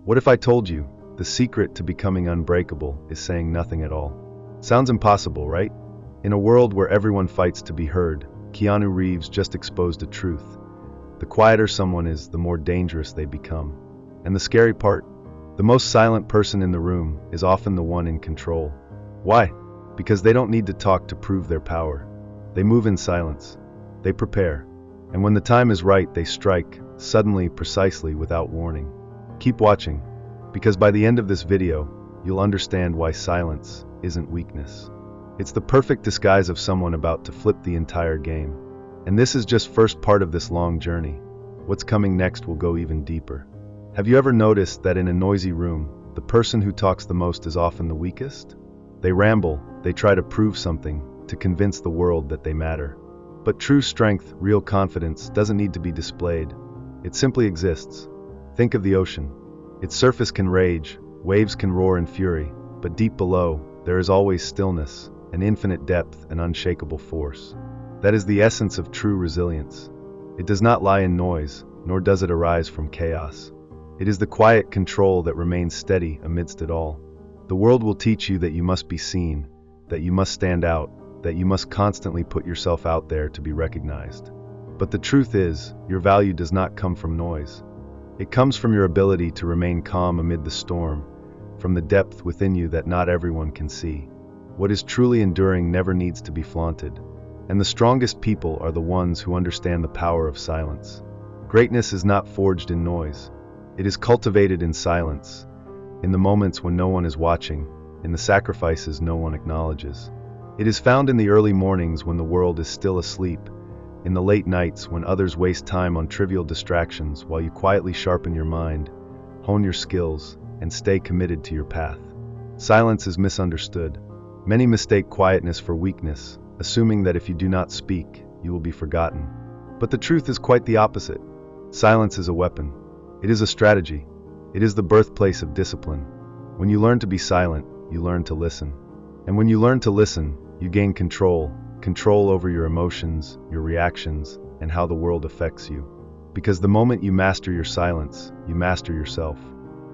What if I told you the secret to becoming unbreakable is saying nothing at all? Sounds impossible, right? In a world where everyone fights to be heard, Keanu Reeves just exposed a truth. The quieter someone is, the more dangerous they become. And the scary part? The most silent person in the room is often the one in control. Why? Because they don't need to talk to prove their power. They move in silence. They prepare. And when the time is right, they strike, suddenly, precisely, without warning. Keep watching, because by the end of this video, you'll understand why silence isn't weakness. It's the perfect disguise of someone about to flip the entire game. And this is just first part of this long journey. What's coming next will go even deeper. Have you ever noticed that in a noisy room, the person who talks the most is often the weakest? They ramble, they try to prove something, to convince the world that they matter. But true strength, real confidence, doesn't need to be displayed. It simply exists. Think of the ocean. Its surface can rage, waves can roar in fury, but deep below, there is always stillness, an infinite depth, an unshakable force. That is the essence of true resilience. It does not lie in noise, nor does it arise from chaos. It is the quiet control that remains steady amidst it all. The world will teach you that you must be seen, that you must stand out, that you must constantly put yourself out there to be recognized. But the truth is, your value does not come from noise. It comes from your ability to remain calm amid the storm, from the depth within you that not everyone can see. What is truly enduring never needs to be flaunted, and the strongest people are the ones who understand the power of silence. Greatness is not forged in noise. It is cultivated in silence, in the moments when no one is watching, in the sacrifices no one acknowledges. It is found in the early mornings when the world is still asleep, in the late nights when others waste time on trivial distractions while you quietly sharpen your mind, hone your skills, and stay committed to your path. Silence is misunderstood. Many mistake quietness for weakness, assuming that if you do not speak, you will be forgotten. But the truth is quite the opposite. Silence is a weapon. It is a strategy. It is the birthplace of discipline. When you learn to be silent, you learn to listen. And when you learn to listen, you gain control over your emotions, your reactions, and how the world affects you. Because the moment you master your silence, you master yourself.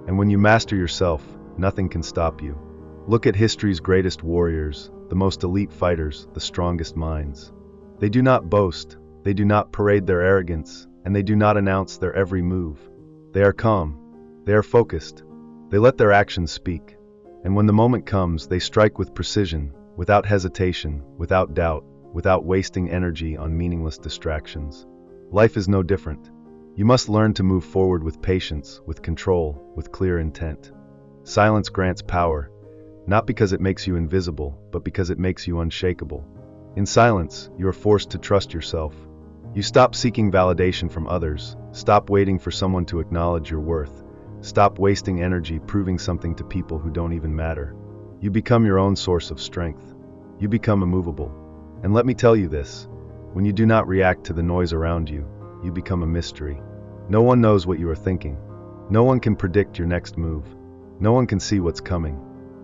And when you master yourself, nothing can stop you. Look at history's greatest warriors, the most elite fighters, the strongest minds. They do not boast, they do not parade their arrogance, and they do not announce their every move. They are calm, they are focused, they let their actions speak. And when the moment comes, they strike with precision, without hesitation, without doubt, without wasting energy on meaningless distractions. Life is no different. You must learn to move forward with patience, with control, with clear intent. Silence grants power, not because it makes you invisible, but because it makes you unshakable. In silence, you are forced to trust yourself. You stop seeking validation from others, stop waiting for someone to acknowledge your worth, stop wasting energy proving something to people who don't even matter. You become your own source of strength. You become immovable. And let me tell you this, when you do not react to the noise around you, you become a mystery. No one knows what you are thinking. No one can predict your next move. No one can see what's coming.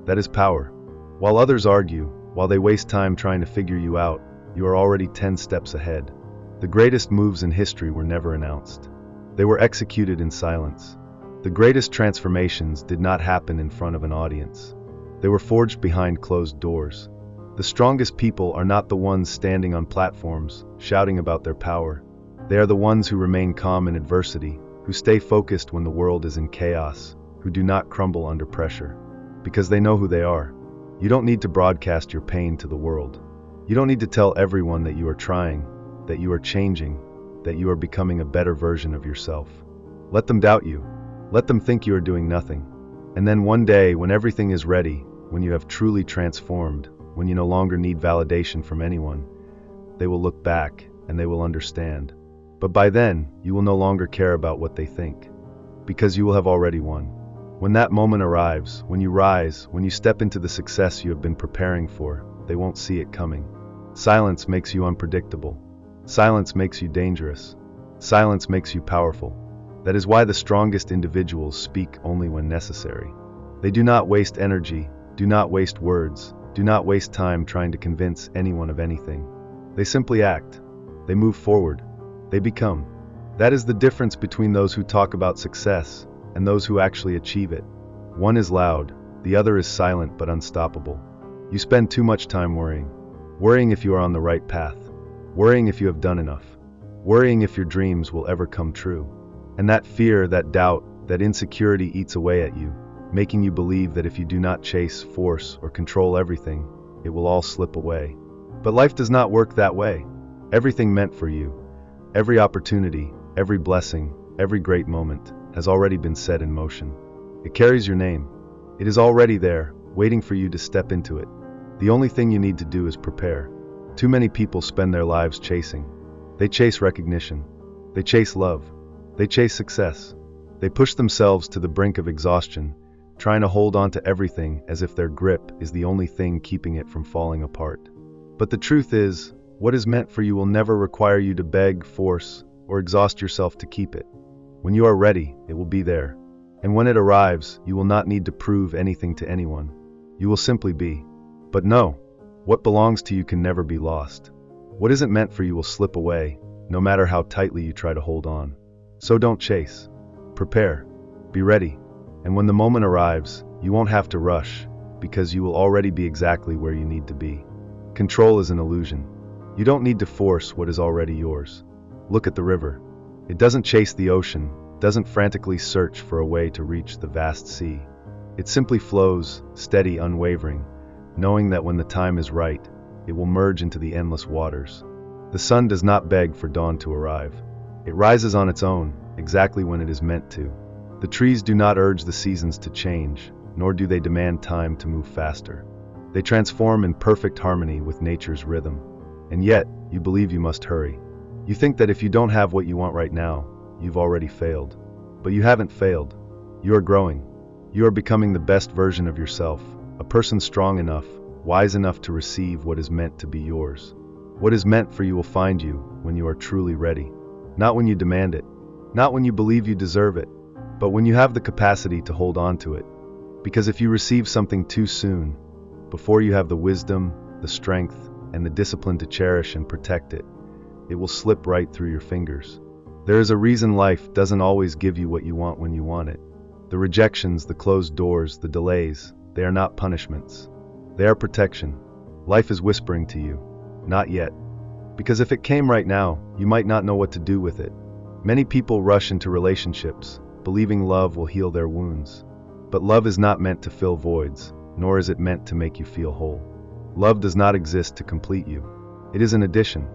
That is power. While others argue, while they waste time trying to figure you out, you are already 10 steps ahead. The greatest moves in history were never announced. They were executed in silence. The greatest transformations did not happen in front of an audience. They were forged behind closed doors. The strongest people are not the ones standing on platforms, shouting about their power. They are the ones who remain calm in adversity, who stay focused when the world is in chaos, who do not crumble under pressure. Because they know who they are. You don't need to broadcast your pain to the world. You don't need to tell everyone that you are trying, that you are changing, that you are becoming a better version of yourself. Let them doubt you. Let them think you are doing nothing. And then one day, when everything is ready, when you have truly transformed, when you no longer need validation from anyone, they will look back and they will understand. But by then, you will no longer care about what they think, because you will have already won. When that moment arrives, when you rise, when you step into the success you have been preparing for, they won't see it coming. Silence makes you unpredictable. Silence makes you dangerous. Silence makes you powerful. That is why the strongest individuals speak only when necessary. They do not waste energy, do not waste words, do not waste time trying to convince anyone of anything. They simply act. They move forward. They become. That is the difference between those who talk about success and those who actually achieve it. One is loud, the other is silent but unstoppable. You spend too much time worrying. Worrying if you are on the right path. Worrying if you have done enough. Worrying if your dreams will ever come true. And that fear, that doubt, that insecurity eats away at you, making you believe that if you do not chase, force, or control everything, it will all slip away. But life does not work that way. Everything meant for you, every opportunity, every blessing, every great moment, has already been set in motion. It carries your name. It is already there, waiting for you to step into it. The only thing you need to do is prepare. Too many people spend their lives chasing. They chase recognition. They chase love. They chase success. They push themselves to the brink of exhaustion, trying to hold on to everything as if their grip is the only thing keeping it from falling apart. But the truth is, what is meant for you will never require you to beg, force, or exhaust yourself to keep it. When you are ready, it will be there. And when it arrives, you will not need to prove anything to anyone. You will simply be. But no, what belongs to you can never be lost. What isn't meant for you will slip away, no matter how tightly you try to hold on. So don't chase. Prepare. Be ready. And when the moment arrives, you won't have to rush, because you will already be exactly where you need to be. Control is an illusion. You don't need to force what is already yours. Look at the river. It doesn't chase the ocean, doesn't frantically search for a way to reach the vast sea. It simply flows, steady, unwavering, knowing that when the time is right, it will merge into the endless waters. The sun does not beg for dawn to arrive. It rises on its own, exactly when it is meant to. The trees do not urge the seasons to change, nor do they demand time to move faster. They transform in perfect harmony with nature's rhythm. And yet, you believe you must hurry. You think that if you don't have what you want right now, you've already failed. But you haven't failed. You are growing. You are becoming the best version of yourself, a person strong enough, wise enough to receive what is meant to be yours. What is meant for you will find you when you are truly ready. Not when you demand it, not when you believe you deserve it, but when you have the capacity to hold on to it. Because if you receive something too soon, before you have the wisdom, the strength, and the discipline to cherish and protect it, it will slip right through your fingers. There is a reason life doesn't always give you what you want when you want it. The rejections, the closed doors, the delays, they are not punishments. They are protection. Life is whispering to you, not yet. Because if it came right now, you might not know what to do with it. Many people rush into relationships, believing love will heal their wounds. But love is not meant to fill voids, nor is it meant to make you feel whole. Love does not exist to complete you. It is an addition,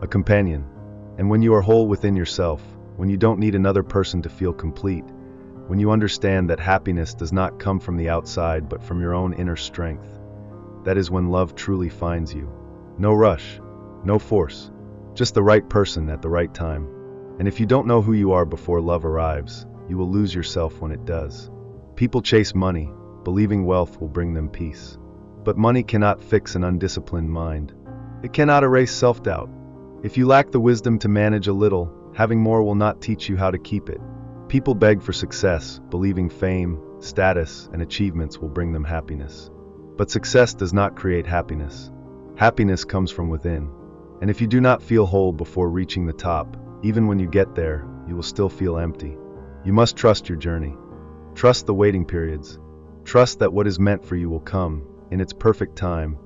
a companion. And when you are whole within yourself, when you don't need another person to feel complete, when you understand that happiness does not come from the outside but from your own inner strength, that is when love truly finds you. No rush, no force, just the right person at the right time. And if you don't know who you are before love arrives, you will lose yourself when it does. People chase money, believing wealth will bring them peace. But money cannot fix an undisciplined mind. It cannot erase self-doubt. If you lack the wisdom to manage a little, having more will not teach you how to keep it. People beg for success, believing fame, status, and achievements will bring them happiness. But success does not create happiness. Happiness comes from within. And if you do not feel whole before reaching the top, even when you get there, you will still feel empty. You must trust your journey. Trust the waiting periods. Trust that what is meant for you will come, in its perfect time,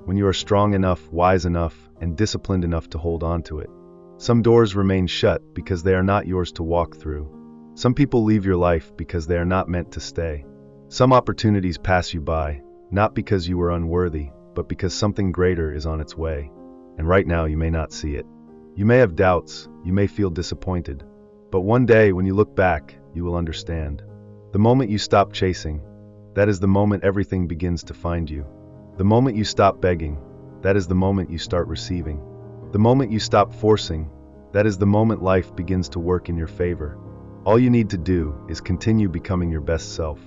when you are strong enough, wise enough, and disciplined enough to hold on to it. Some doors remain shut because they are not yours to walk through. Some people leave your life because they are not meant to stay. Some opportunities pass you by, not because you were unworthy, but because something greater is on its way. And right now you may not see it. You may have doubts, you may feel disappointed. But one day when you look back, you will understand. The moment you stop chasing, that is the moment everything begins to find you. The moment you stop begging, that is the moment you start receiving. The moment you stop forcing, that is the moment life begins to work in your favor. All you need to do is continue becoming your best self.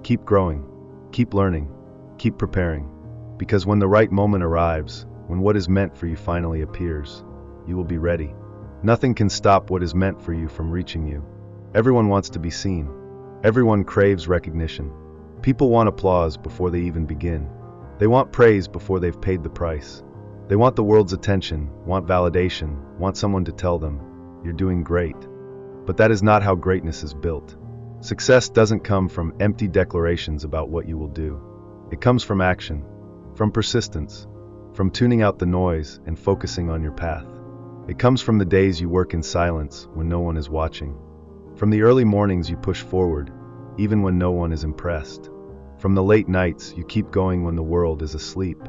Keep growing, keep learning, keep preparing. Because when the right moment arrives, when what is meant for you finally appears, you will be ready. Nothing can stop what is meant for you from reaching you. Everyone wants to be seen. Everyone craves recognition. People want applause before they even begin. They want praise before they've paid the price. They want the world's attention, want validation, want someone to tell them, "You're doing great." But that is not how greatness is built. Success doesn't come from empty declarations about what you will do. It comes from action, from persistence, from tuning out the noise and focusing on your path. It comes from the days you work in silence when no one is watching. From the early mornings you push forward, even when no one is impressed. From the late nights you keep going when the world is asleep.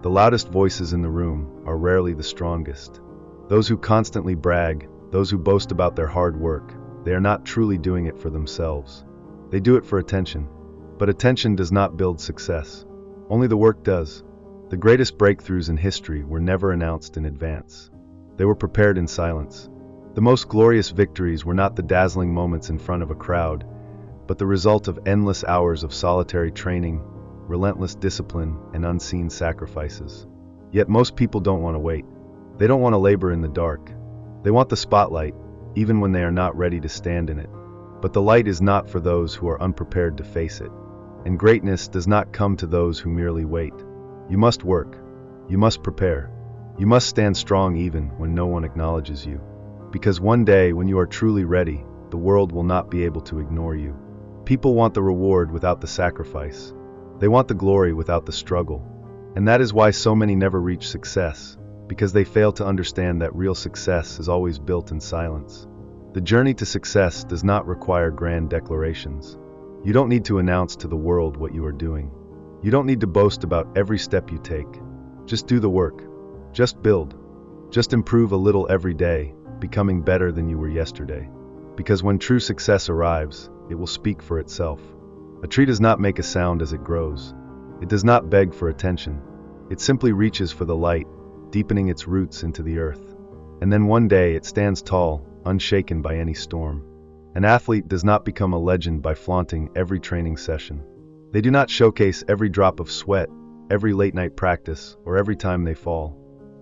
The loudest voices in the room are rarely the strongest. Those who constantly brag, those who boast about their hard work, they are not truly doing it for themselves. They do it for attention. But attention does not build success. Only the work does. The greatest breakthroughs in history were never announced in advance. They were prepared in silence. The most glorious victories were not the dazzling moments in front of a crowd, but the result of endless hours of solitary training, relentless discipline, and unseen sacrifices. Yet most people don't want to wait. They don't want to labor in the dark. They want the spotlight, even when they are not ready to stand in it. But the light is not for those who are unprepared to face it. And greatness does not come to those who merely wait. You must work. You must prepare. You must stand strong even when no one acknowledges you. Because one day, when you are truly ready, the world will not be able to ignore you. People want the reward without the sacrifice. They want the glory without the struggle. And that is why so many never reach success, because they fail to understand that real success is always built in silence. The journey to success does not require grand declarations. You don't need to announce to the world what you are doing. You don't need to boast about every step you take. Just do the work. Just build. Just improve a little every day, becoming better than you were yesterday. Because when true success arrives, it will speak for itself. A tree does not make a sound as it grows. It does not beg for attention. It simply reaches for the light, deepening its roots into the earth. And then one day it stands tall, unshaken by any storm. An athlete does not become a legend by flaunting every training session. They do not showcase every drop of sweat, every late-night practice, or every time they fall.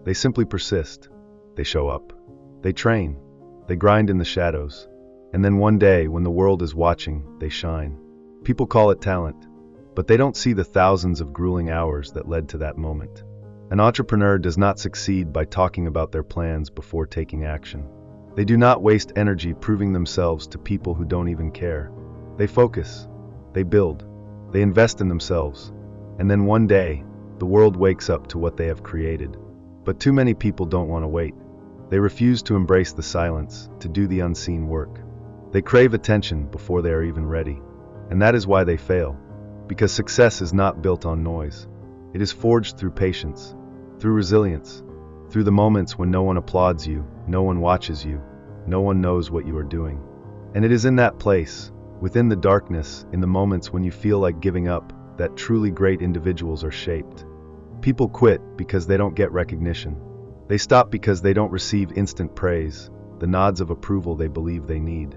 They simply persist. They show up. They train. They grind in the shadows. And then one day, when the world is watching, they shine. People call it talent, but they don't see the thousands of grueling hours that led to that moment. An entrepreneur does not succeed by talking about their plans before taking action. They do not waste energy proving themselves to people who don't even care. They focus. They build. They invest in themselves. And then one day, the world wakes up to what they have created. But too many people don't want to wait. They refuse to embrace the silence, to do the unseen work. They crave attention before they are even ready. And that is why they fail. Because success is not built on noise. It is forged through patience, through resilience, through the moments when no one applauds you, no one watches you, no one knows what you are doing. And it is in that place, within the darkness, in the moments when you feel like giving up, that truly great individuals are shaped. People quit because they don't get recognition. They stop because they don't receive instant praise, the nods of approval they believe they need.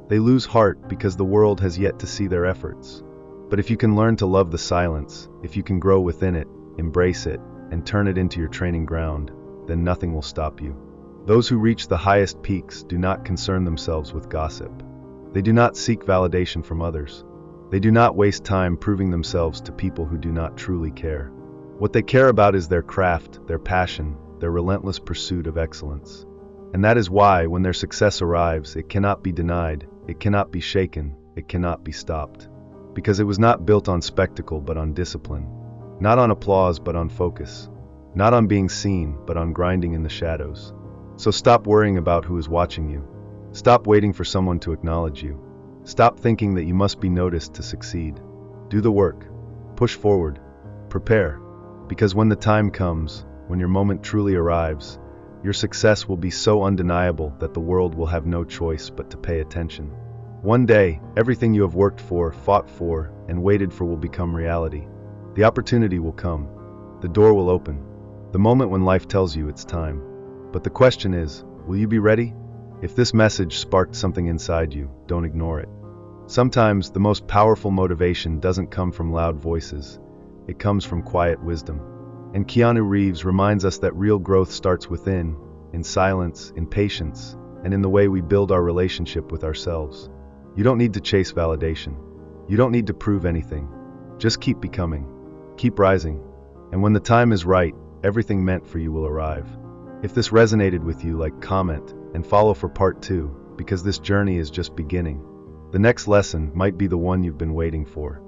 They lose heart because the world has yet to see their efforts. But if you can learn to love the silence, if you can grow within it, embrace it, and turn it into your training ground, then nothing will stop you. Those who reach the highest peaks do not concern themselves with gossip. They do not seek validation from others. They do not waste time proving themselves to people who do not truly care. What they care about is their craft, their passion, their relentless pursuit of excellence. And that is why, when their success arrives, it cannot be denied, it cannot be shaken, it cannot be stopped. Because it was not built on spectacle but on discipline. Not on applause but on focus. Not on being seen but on grinding in the shadows. So stop worrying about who is watching you. Stop waiting for someone to acknowledge you. Stop thinking that you must be noticed to succeed. Do the work. Push forward. Prepare. Because when the time comes, when your moment truly arrives, your success will be so undeniable that the world will have no choice but to pay attention. One day, everything you have worked for, fought for, and waited for will become reality. The opportunity will come. The door will open. The moment when life tells you it's time. But the question is, will you be ready? If this message sparked something inside you, don't ignore it. Sometimes the most powerful motivation doesn't come from loud voices. It comes from quiet wisdom. And Keanu Reeves reminds us that real growth starts within, in silence, in patience, and in the way we build our relationship with ourselves. You don't need to chase validation. You don't need to prove anything. Just keep becoming. Keep rising. And when the time is right, everything meant for you will arrive. If this resonated with you, comment and follow for part 2, because this journey is just beginning. The next lesson might be the one you've been waiting for.